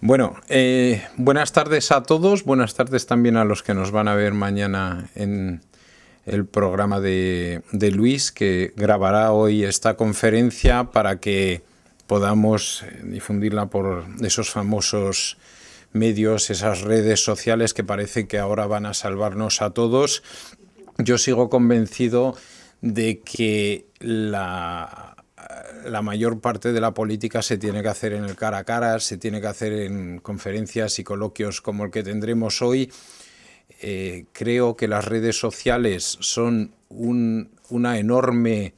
Bueno, buenas tardes a todos, buenas tardes también a los que nos van a ver mañana en el programa de Luis, que grabará hoy esta conferencia para que podamos difundirla por esos famosos medios, esas redes sociales que parece que ahora van a salvarnos a todos. Yo sigo convencido de que la mayor parte de la política se tiene que hacer en el cara a cara, se tiene que hacer en conferencias y coloquios como el que tendremos hoy. Creo que las redes sociales son una enorme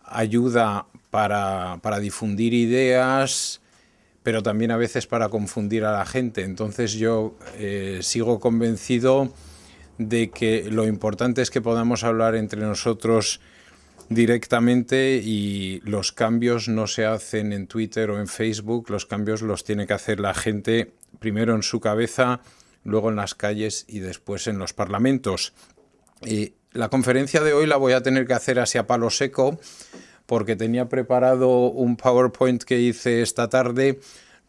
ayuda para difundir ideas, pero también a veces para confundir a la gente. Entonces yo sigo convencido de que lo importante es que podamos hablar entre nosotros directamente, y los cambios no se hacen en Twitter o en Facebook, los cambios los tiene que hacer la gente primero en su cabeza, luego en las calles y después en los parlamentos. La conferencia de hoy la voy a tener que hacer así a palo seco, porque tenía preparado un PowerPoint que hice esta tarde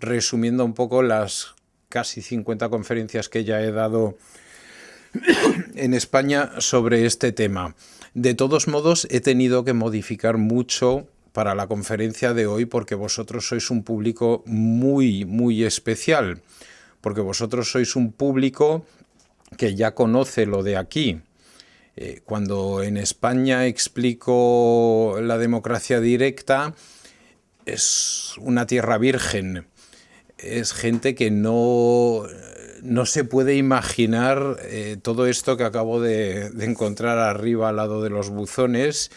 resumiendo un poco las casi 50 conferencias que ya he dado en España sobre este tema. De todos modos, he tenido que modificar mucho para la conferencia de hoy, porque vosotros sois un público muy, muy especial, porque vosotros sois un público que ya conoce lo de aquí. Cuando en España explico la democracia directa, es una tierra virgen. Es gente que no se puede imaginar todo esto que acabo de encontrar arriba al lado de los buzones,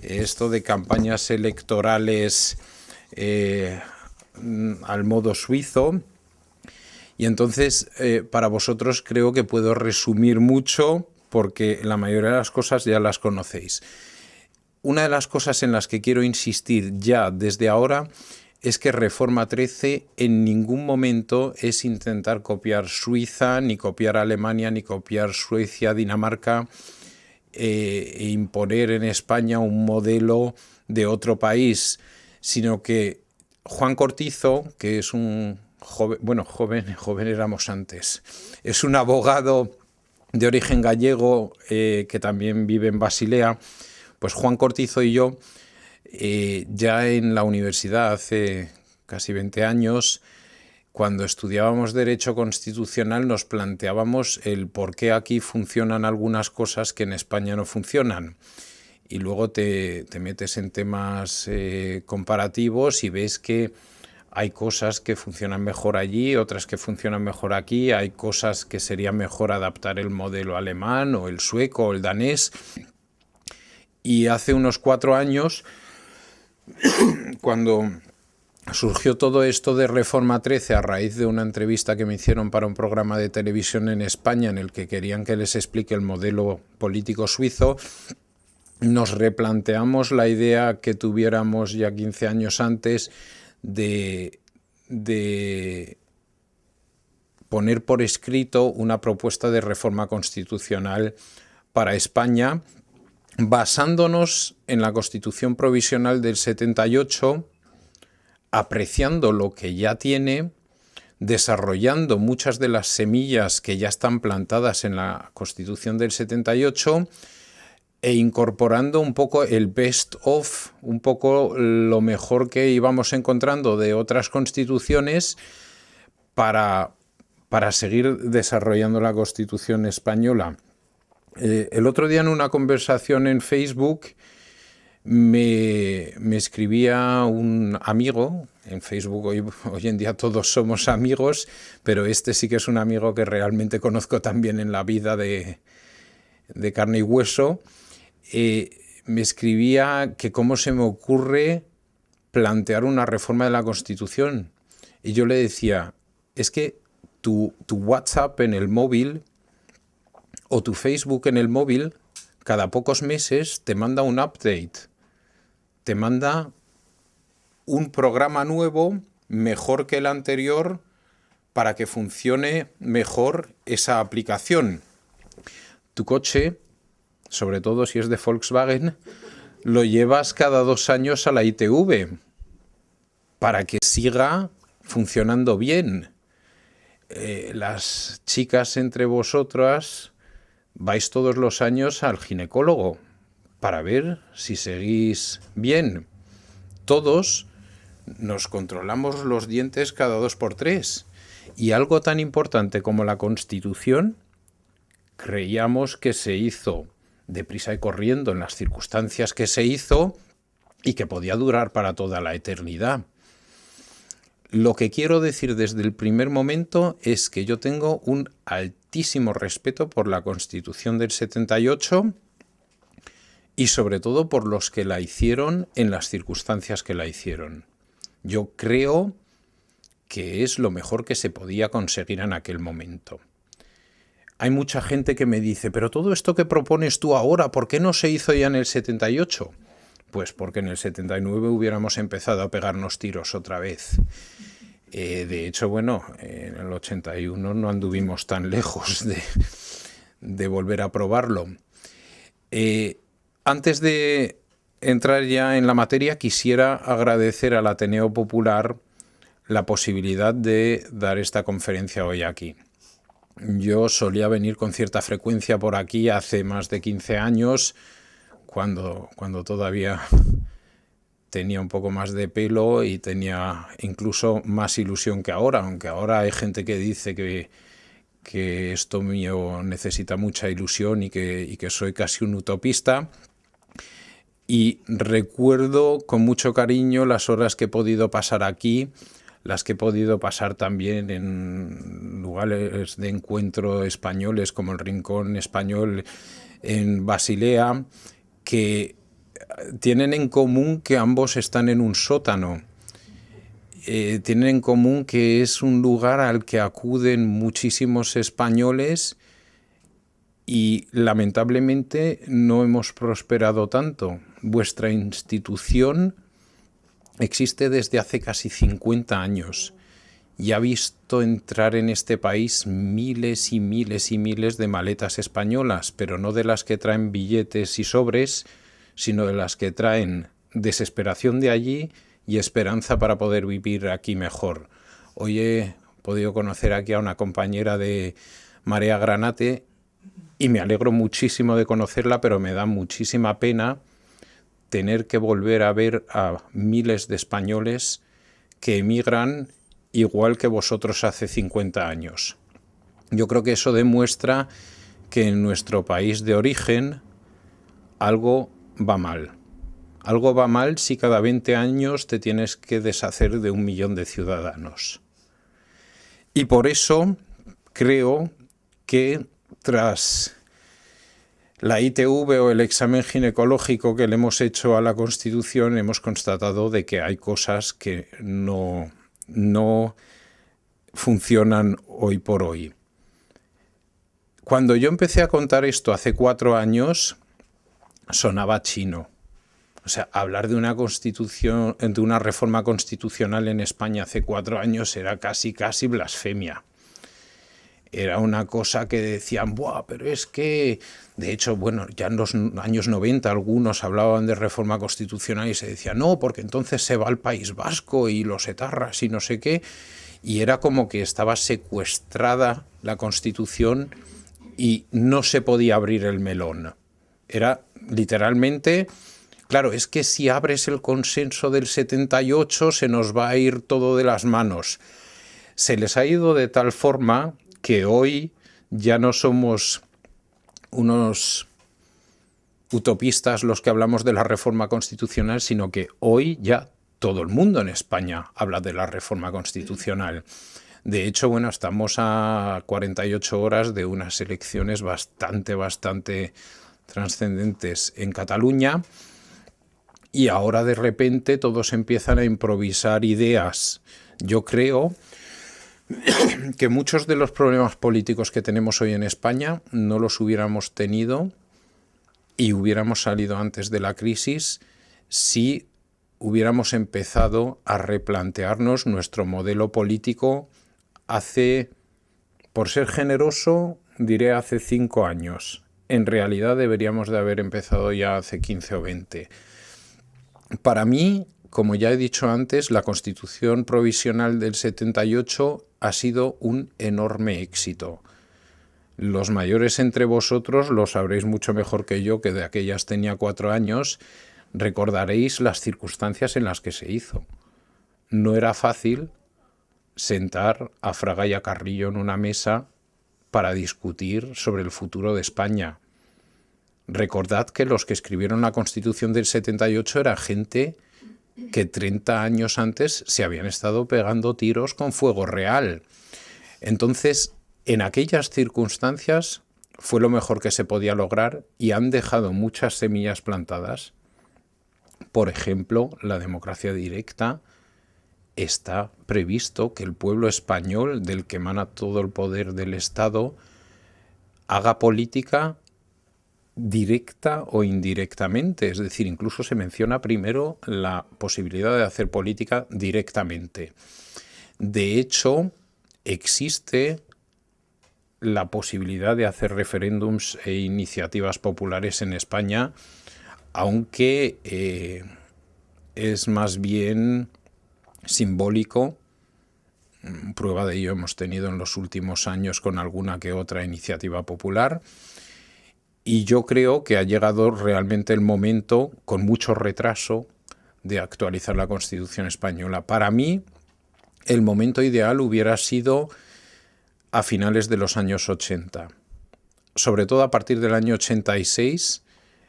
esto de campañas electorales al modo suizo. Y entonces para vosotros creo que puedo resumir mucho, porque la mayoría de las cosas ya las conocéis. Una de las cosas en las que quiero insistir ya desde ahora es que Reforma 13 en ningún momento es intentar copiar Suiza, ni copiar Alemania, ni copiar Suecia, Dinamarca, e imponer en España un modelo de otro país, sino que Juan Cortizo, que es un joven éramos antes, es un abogado de origen gallego que también vive en Basilea. Pues Juan Cortizo y yo, ya en la universidad hace casi 20 años, cuando estudiábamos Derecho Constitucional, nos planteábamos el por qué aquí funcionan algunas cosas que en España no funcionan. Y luego te metes en temas comparativos y ves que hay cosas que funcionan mejor allí, otras que funcionan mejor aquí, hay cosas que sería mejor adaptar el modelo alemán o el sueco o el danés. Y hace unos 4 años, cuando surgió todo esto de Reforma 13 a raíz de una entrevista que me hicieron para un programa de televisión en España en el que querían que les explique el modelo político suizo, nos replanteamos la idea que tuviéramos ya 15 años antes de poner por escrito una propuesta de reforma constitucional para España, basándonos en la Constitución Provisional del 78, apreciando lo que ya tiene, desarrollando muchas de las semillas que ya están plantadas en la Constitución del 78 e incorporando un poco el best of, un poco lo mejor que íbamos encontrando de otras constituciones para seguir desarrollando la Constitución española. El otro día en una conversación en Facebook me escribía un amigo. En Facebook hoy en día todos somos amigos, pero este sí que es un amigo que realmente conozco también en la vida de carne y hueso. Me escribía que cómo se me ocurre plantear una reforma de la Constitución. Y yo le decía, es que tu WhatsApp en el móvil o tu Facebook en el móvil, cada pocos meses te manda un update, te manda un programa nuevo, mejor que el anterior, para que funcione mejor esa aplicación. Tu coche, sobre todo si es de Volkswagen, lo llevas cada 2 años a la ITV, para que siga funcionando bien. Las chicas entre vosotras vais todos los años al ginecólogo para ver si seguís bien. Todos nos controlamos los dientes cada 2 por 3. Y algo tan importante como la Constitución, creíamos que se hizo deprisa y corriendo en las circunstancias que se hizo y que podía durar para toda la eternidad. Lo que quiero decir desde el primer momento es que yo tengo un altísimo respeto por la Constitución del 78 y sobre todo por los que la hicieron en las circunstancias que la hicieron. Yo creo que es lo mejor que se podía conseguir en aquel momento. Hay mucha gente que me dice, pero todo esto que propones tú ahora, ¿por qué no se hizo ya en el 78? Pues porque en el 79 hubiéramos empezado a pegarnos tiros otra vez. De hecho, bueno, en el 81 no anduvimos tan lejos de volver a probarlo. Antes de entrar ya en la materia, quisiera agradecer al Ateneo Popular la posibilidad de dar esta conferencia hoy aquí. Yo solía venir con cierta frecuencia por aquí hace más de 15 años, cuando todavía tenía un poco más de pelo y tenía incluso más ilusión que ahora, aunque ahora hay gente que dice que esto mío necesita mucha ilusión y que soy casi un utopista. Y recuerdo con mucho cariño las horas que he podido pasar aquí, las que he podido pasar también en lugares de encuentro españoles como el Rincón Español en Basilea, que tienen en común que ambos están en un sótano. Tienen en común que es un lugar al que acuden muchísimos españoles y lamentablemente no hemos prosperado tanto. Vuestra institución existe desde hace casi 50 años y ha visto entrar en este país miles y miles y miles de maletas españolas, pero no de las que traen billetes y sobres, sino de las que traen desesperación de allí y esperanza para poder vivir aquí mejor. Hoy he podido conocer aquí a una compañera de Marea Granate y me alegro muchísimo de conocerla, pero me da muchísima pena tener que volver a ver a miles de españoles que emigran igual que vosotros hace 50 años. Yo creo que eso demuestra que en nuestro país de origen algo va mal. Algo va mal si cada 20 años te tienes que deshacer de 1 millón de ciudadanos. Y por eso creo que tras la ITV o el examen ginecológico que le hemos hecho a la Constitución, hemos constatado de que hay cosas que no funcionan hoy por hoy. Cuando yo empecé a contar esto hace 4 años, sonaba chino. O sea, hablar de una constitución, de una reforma constitucional en España hace 4 años era casi blasfemia. Era una cosa que decían, ¡buah! Pero es que... De hecho, bueno, ya en los años 90 algunos hablaban de reforma constitucional y se decía, no, porque entonces se va al País Vasco y los etarras y no sé qué. Y era como que estaba secuestrada la Constitución y no se podía abrir el melón. Era literalmente... Claro, es que si abres el consenso del 78 se nos va a ir todo de las manos. Se les ha ido de tal forma que hoy ya no somos unos utopistas los que hablamos de la reforma constitucional, sino que hoy ya todo el mundo en España habla de la reforma constitucional. De hecho, bueno, estamos a 48 horas de unas elecciones bastante trascendentes en Cataluña y ahora de repente todos empiezan a improvisar ideas. Yo creo que muchos de los problemas políticos que tenemos hoy en España no los hubiéramos tenido y hubiéramos salido antes de la crisis si hubiéramos empezado a replantearnos nuestro modelo político hace, por ser generoso, diré hace 5 años. En realidad deberíamos de haber empezado ya hace 15 o 20. Para mí, como ya he dicho antes, la Constitución Provisional del 78 ha sido un enorme éxito. Los mayores entre vosotros lo sabréis mucho mejor que yo, que de aquellas tenía 4 años, recordaréis las circunstancias en las que se hizo. No era fácil sentar a Fraga y a Carrillo en una mesa para discutir sobre el futuro de España. Recordad que los que escribieron la Constitución del 78 era gente que 30 años antes se habían estado pegando tiros con fuego real. Entonces, en aquellas circunstancias fue lo mejor que se podía lograr y han dejado muchas semillas plantadas. Por ejemplo, la democracia directa. Está previsto que el pueblo español, del que emana todo el poder del Estado, haga política directa o indirectamente. Es decir, incluso se menciona primero la posibilidad de hacer política directamente. De hecho, existe la posibilidad de hacer referéndums e iniciativas populares en España, aunque es más bien simbólico. Prueba de ello hemos tenido en los últimos años con alguna que otra iniciativa popular, y yo creo que ha llegado realmente el momento, con mucho retraso, de actualizar la Constitución española. Para mí, el momento ideal hubiera sido a finales de los años 80, sobre todo a partir del año 86,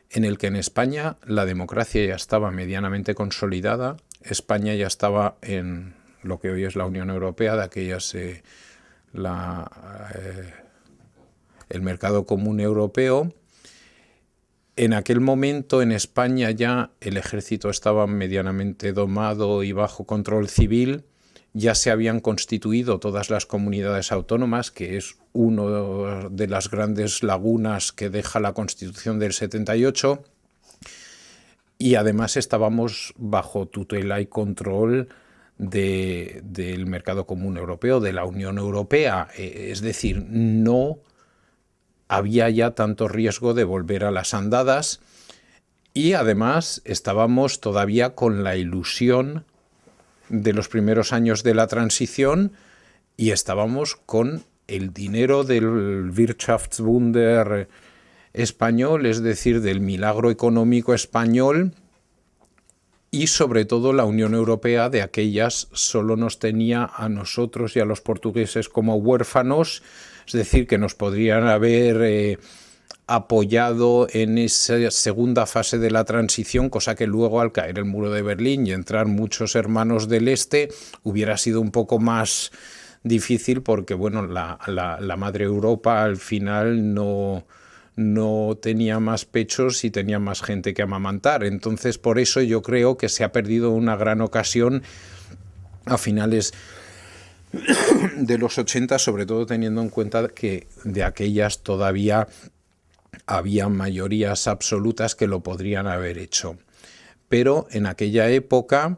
en el que en España la democracia ya estaba medianamente consolidada. España ya estaba en lo que hoy es la Unión Europea, de aquellas el mercado común europeo. En aquel momento en España ya el ejército estaba medianamente domado y bajo control civil. Ya se habían constituido todas las comunidades autónomas, que es una de las grandes lagunas que deja la Constitución del 78. Y además estábamos bajo tutela y control del mercado común europeo, de la Unión Europea. Es decir, no había ya tanto riesgo de volver a las andadas, y además estábamos todavía con la ilusión de los primeros años de la transición, y estábamos con el dinero del Wirtschaftswunder español, es decir, del milagro económico español, y sobre todo la Unión Europea de aquellas solo nos tenía a nosotros y a los portugueses como huérfanos, es decir, que nos podrían haber apoyado en esa segunda fase de la transición, cosa que luego, al caer el muro de Berlín y entrar muchos hermanos del Este, hubiera sido un poco más difícil, porque bueno, la madre Europa al final no tenía más pechos y tenía más gente que amamantar. Entonces, por eso yo creo que se ha perdido una gran ocasión a finales de los 80, sobre todo teniendo en cuenta que de aquellas todavía había mayorías absolutas que lo podrían haber hecho. Pero en aquella época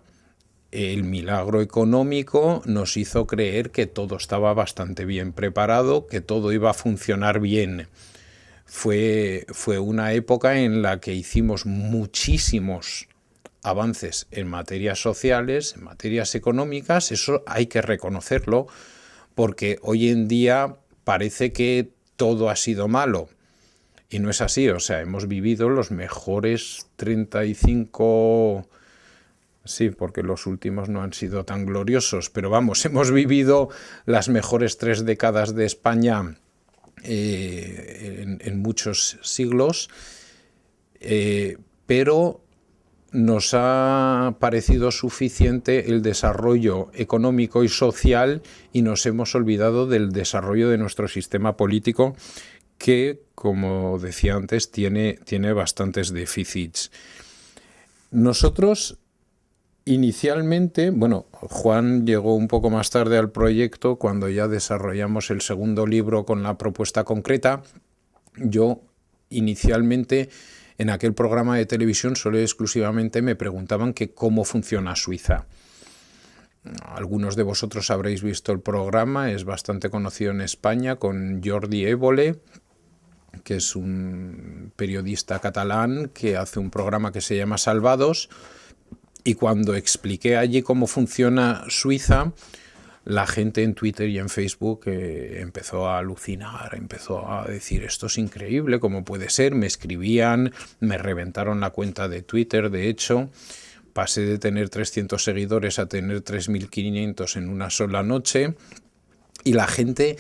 el milagro económico nos hizo creer que todo estaba bastante bien preparado, que todo iba a funcionar bien. Fue una época en la que hicimos muchísimos avances en materias sociales, en materias económicas. Eso hay que reconocerlo, porque hoy en día parece que todo ha sido malo, y no es así. O sea, hemos vivido los mejores 35... Sí, porque los últimos no han sido tan gloriosos, pero vamos, hemos vivido las mejores 3 décadas de España en muchos siglos, pero nos ha parecido suficiente el desarrollo económico y social, y nos hemos olvidado del desarrollo de nuestro sistema político, que, como decía antes, tiene bastantes déficits. Nosotros inicialmente, bueno, Juan llegó un poco más tarde al proyecto, cuando ya desarrollamos el segundo libro con la propuesta concreta. Yo inicialmente, en aquel programa de televisión, solo y exclusivamente me preguntaban que cómo funciona Suiza. Algunos de vosotros habréis visto el programa, es bastante conocido en España, con Jordi Évole, que es un periodista catalán que hace un programa que se llama Salvados, Y cuando expliqué allí cómo funciona Suiza, la gente en Twitter y en Facebook empezó a alucinar, empezó a decir, esto es increíble, ¿cómo puede ser? Me escribían, me reventaron la cuenta de Twitter, de hecho. Pasé de tener 300 seguidores a tener 3.500 en una sola noche. Y la gente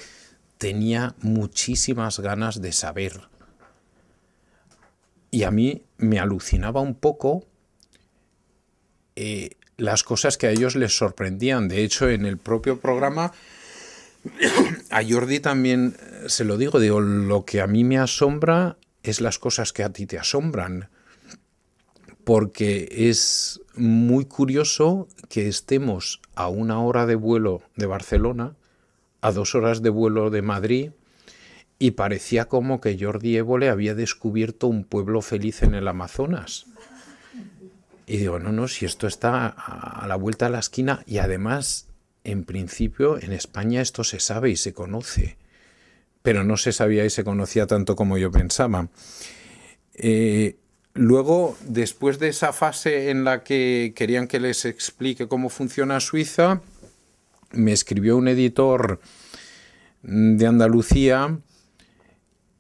tenía muchísimas ganas de saber. Y a mí me alucinaba un poco las cosas que a ellos les sorprendían. De hecho, en el propio programa, a Jordi también se lo digo, lo que a mí me asombra es las cosas que a ti te asombran. Porque es muy curioso que estemos a 1 hora de vuelo de Barcelona, a 2 horas de vuelo de Madrid, y parecía como que Jordi Évole había descubierto un pueblo feliz en el Amazonas. Y digo, no, si esto está a la vuelta de la esquina, y además, en principio, en España esto se sabe y se conoce, pero no se sabía y se conocía tanto como yo pensaba. Luego, después de esa fase en la que querían que les explique cómo funciona Suiza, me escribió un editor de Andalucía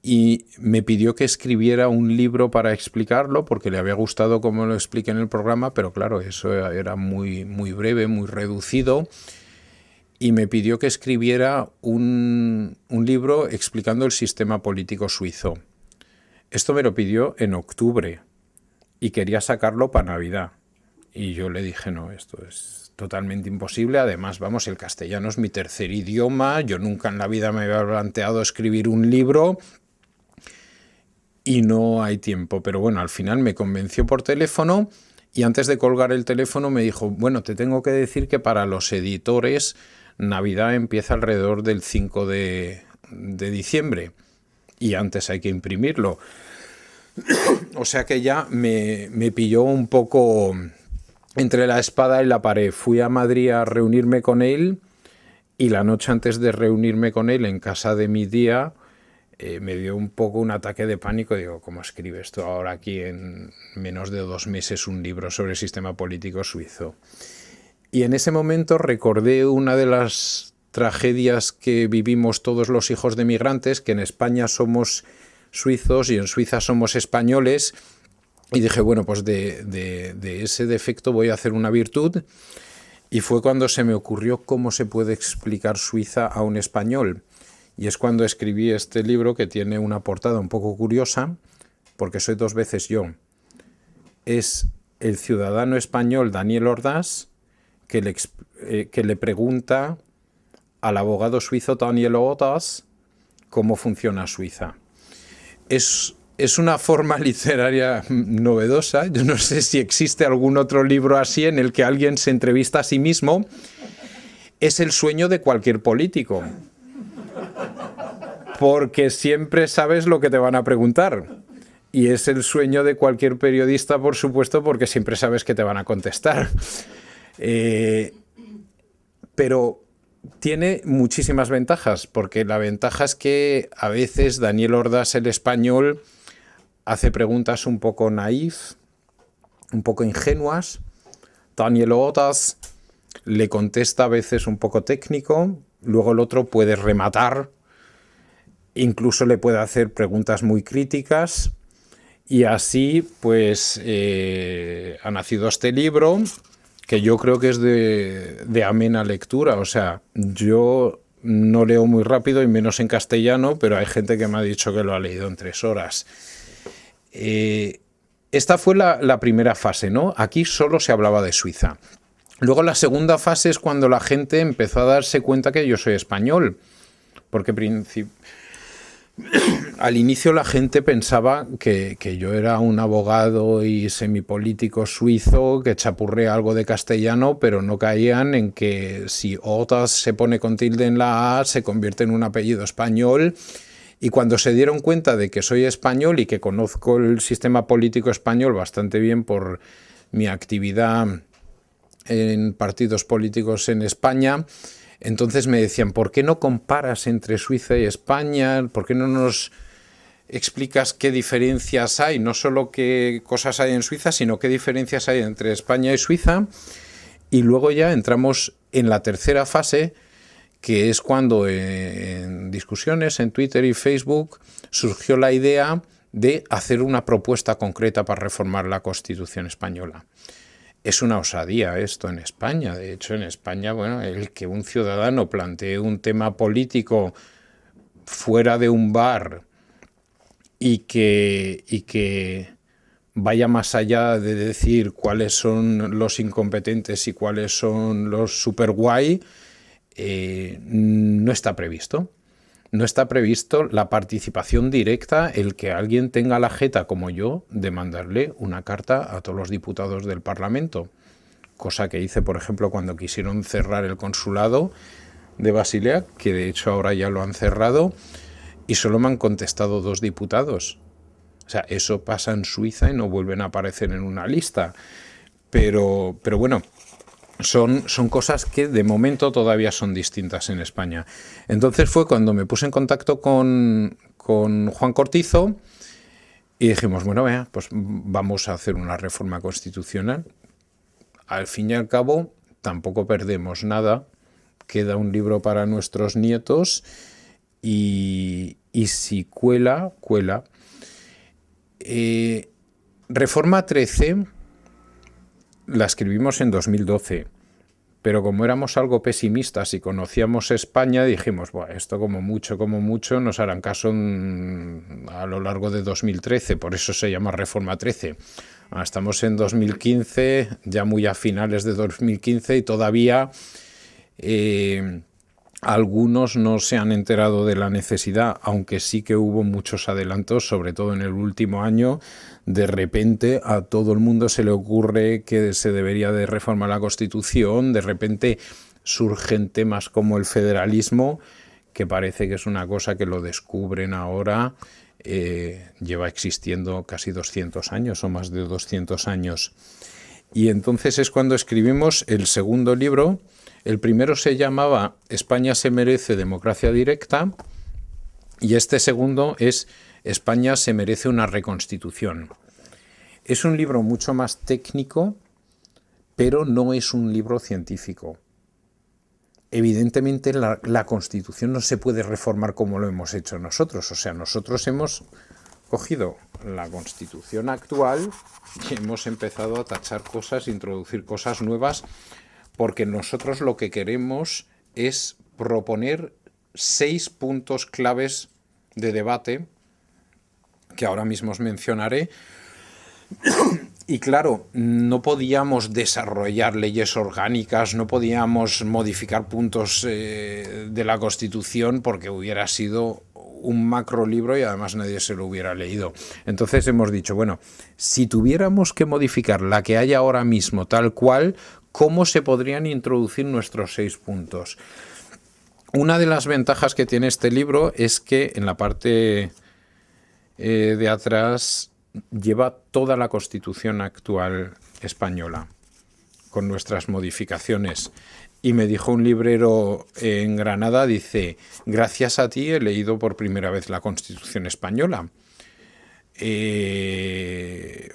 y me pidió que escribiera un libro para explicarlo, porque le había gustado cómo lo expliqué en el programa, pero claro, eso era muy, muy breve, muy reducido, y me pidió que escribiera un libro explicando el sistema político suizo. Esto me lo pidió en octubre y quería sacarlo para Navidad. Y yo le dije, no, esto es totalmente imposible. Además, vamos, el castellano es mi tercer idioma. Yo nunca en la vida me había planteado escribir un libro y no hay tiempo. Pero bueno, al final me convenció por teléfono y antes de colgar el teléfono me dijo, bueno, te tengo que decir que para los editores Navidad empieza alrededor del 5 de diciembre y antes hay que imprimirlo. O sea que ya me pilló un poco entre la espada y la pared. Fui a Madrid a reunirme con él y la noche antes de reunirme con él en casa de mi tía me dio un poco un ataque de pánico. Digo, ¿cómo escribe esto ahora aquí en menos de 2 meses un libro sobre el sistema político suizo? Y en ese momento recordé una de las tragedias que vivimos todos los hijos de migrantes, que en España somos suizos y en Suiza somos españoles, y dije, bueno, pues de ese defecto voy a hacer una virtud, y fue cuando se me ocurrió cómo se puede explicar Suiza a un español, y es cuando escribí este libro que tiene una portada un poco curiosa, porque soy 2 veces yo. Es el ciudadano español Daniel Ordaz que le pregunta al abogado suizo Daniel Ordaz cómo funciona Suiza. Es una forma literaria novedosa. Yo no sé si existe algún otro libro así en el que alguien se entrevista a sí mismo. Es el sueño de cualquier político, porque siempre sabes lo que te van a preguntar. Y es el sueño de cualquier periodista, por supuesto, porque siempre sabes que te van a contestar. Pero tiene muchísimas ventajas, porque la ventaja es que a veces Daniel Ordaz, el español, hace preguntas un poco naif, un poco ingenuas. Daniel Ordaz le contesta a veces un poco técnico, luego el otro puede rematar, incluso le puede hacer preguntas muy críticas, y así pues ha nacido este libro, que yo creo que es de amena lectura. O sea, yo no leo muy rápido y menos en castellano, pero hay gente que me ha dicho que lo ha leído en 3 horas. Esta fue la primera fase, ¿no? Aquí solo se hablaba de Suiza. Luego la segunda fase es cuando la gente empezó a darse cuenta que yo soy español, porque al inicio la gente pensaba que yo era un abogado y semipolítico suizo que chapurrea algo de castellano, pero no caían en que si Ordaz se pone con tilde en la A se convierte en un apellido español. Y cuando se dieron cuenta de que soy español y que conozco el sistema político español bastante bien por mi actividad en partidos políticos en España, entonces me decían, ¿por qué no comparas entre Suiza y España? ¿Por qué no nos explicas qué diferencias hay, no solo qué cosas hay en Suiza, sino qué diferencias hay entre España y Suiza. Y luego ya entramos en la tercera fase, que es cuando en discusiones en Twitter y Facebook surgió la idea de hacer una propuesta concreta para reformar la Constitución española. Es una osadía esto en España. De hecho, en España, bueno, el que un ciudadano plantee un tema político fuera de un bar y que vaya más allá de decir cuáles son los incompetentes y cuáles son los super guay, no está previsto. No está previsto la participación directa, el que alguien tenga la jeta como yo de mandarle una carta a todos los diputados del Parlamento. Cosa que hice, por ejemplo, cuando quisieron cerrar el consulado de Basilea, que de hecho ahora ya lo han cerrado, y solo me han contestado 2 diputados. O sea, eso pasa en Suiza y no vuelven a aparecer en una lista. Pero bueno, son cosas que de momento todavía son distintas en España. Entonces fue cuando me puse en contacto con Juan Cortizo y dijimos, bueno, vea, pues vamos a hacer una reforma constitucional. Al fin y al cabo, tampoco perdemos nada. Queda un libro para nuestros nietos y si cuela, cuela. Reforma 13 la escribimos en 2012, pero como éramos algo pesimistas y conocíamos España, dijimos, bueno, esto como mucho nos harán caso a lo largo de 2013, por eso se llama Reforma 13. Estamos en 2015, ya muy a finales de 2015 y todavía algunos no se han enterado de la necesidad, aunque sí que hubo muchos adelantos, sobre todo en el último año. De repente a todo el mundo se le ocurre que se debería de reformar la Constitución, de repente surgen temas como el federalismo, que parece que es una cosa que lo descubren ahora, lleva existiendo casi 200 años o más de 200 años. Y entonces es cuando escribimos el segundo libro. El primero se llamaba España se merece democracia directa y este segundo es España se merece una reconstitución. Es un libro mucho más técnico, pero no es un libro científico. Evidentemente la Constitución no se puede reformar como lo hemos hecho nosotros. O sea, nosotros hemos cogido la Constitución actual y hemos empezado a tachar cosas, introducir cosas nuevas, porque nosotros lo que queremos es proponer 6 puntos claves de debate, que ahora mismo os mencionaré. Y claro, no podíamos desarrollar leyes orgánicas, no podíamos modificar puntos de la Constitución porque hubiera sido un macro libro y además nadie se lo hubiera leído. Entonces hemos dicho, bueno, si tuviéramos que modificar la que hay ahora mismo tal cual, ¿cómo se podrían introducir nuestros 6 puntos? Una de las ventajas que tiene este libro es que en la parte de atrás lleva toda la Constitución actual española, con nuestras modificaciones. Y me dijo un librero en Granada, dice, gracias a ti he leído por primera vez la Constitución española.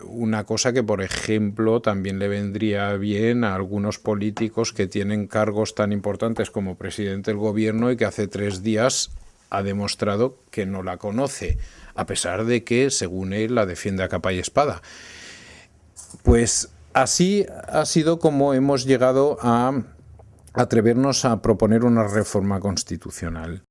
Una cosa que, por ejemplo, también le vendría bien a algunos políticos que tienen cargos tan importantes como presidente del gobierno y que hace 3 días ha demostrado que no la conoce, a pesar de que, según él, la defiende a capa y espada. Pues así ha sido como hemos llegado a atrevernos a proponer una reforma constitucional.